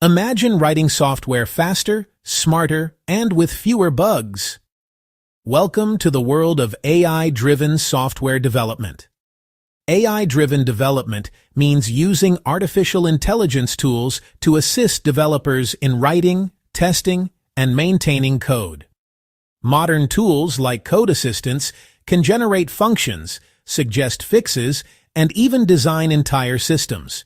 Imagine writing software faster, smarter, and with fewer bugs. Welcome to the world of AI-driven software development. AI-driven development means using artificial intelligence tools to assist developers in writing, testing, and maintaining code. Modern tools like code assistants can generate functions, suggest fixes, and even design entire systems.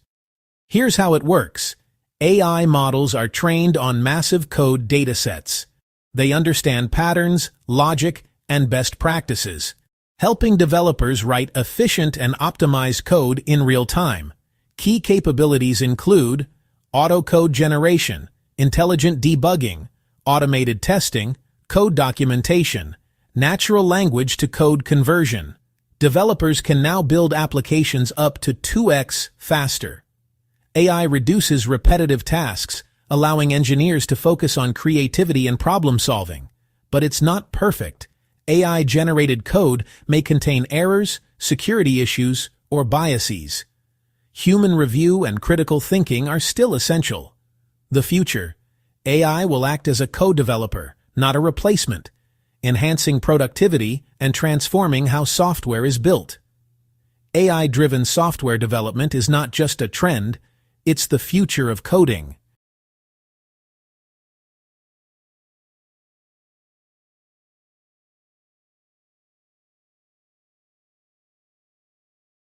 Here's how it works. AI models are trained on massive code datasets. They understand patterns, logic, and best practices, helping developers write efficient and optimized code in real time. Key capabilities include auto code generation, intelligent debugging, automated testing, code documentation, natural language to code conversion. Developers can now build applications up to 2x faster. AI reduces repetitive tasks, allowing engineers to focus on creativity and problem solving. But it's not perfect. AI-generated code may contain errors, security issues, or biases. Human review and critical thinking are still essential. The future. AI will act as a co-developer, not a replacement, enhancing productivity and transforming how software is built. AI-driven software development is not just a trend, it's the future of coding.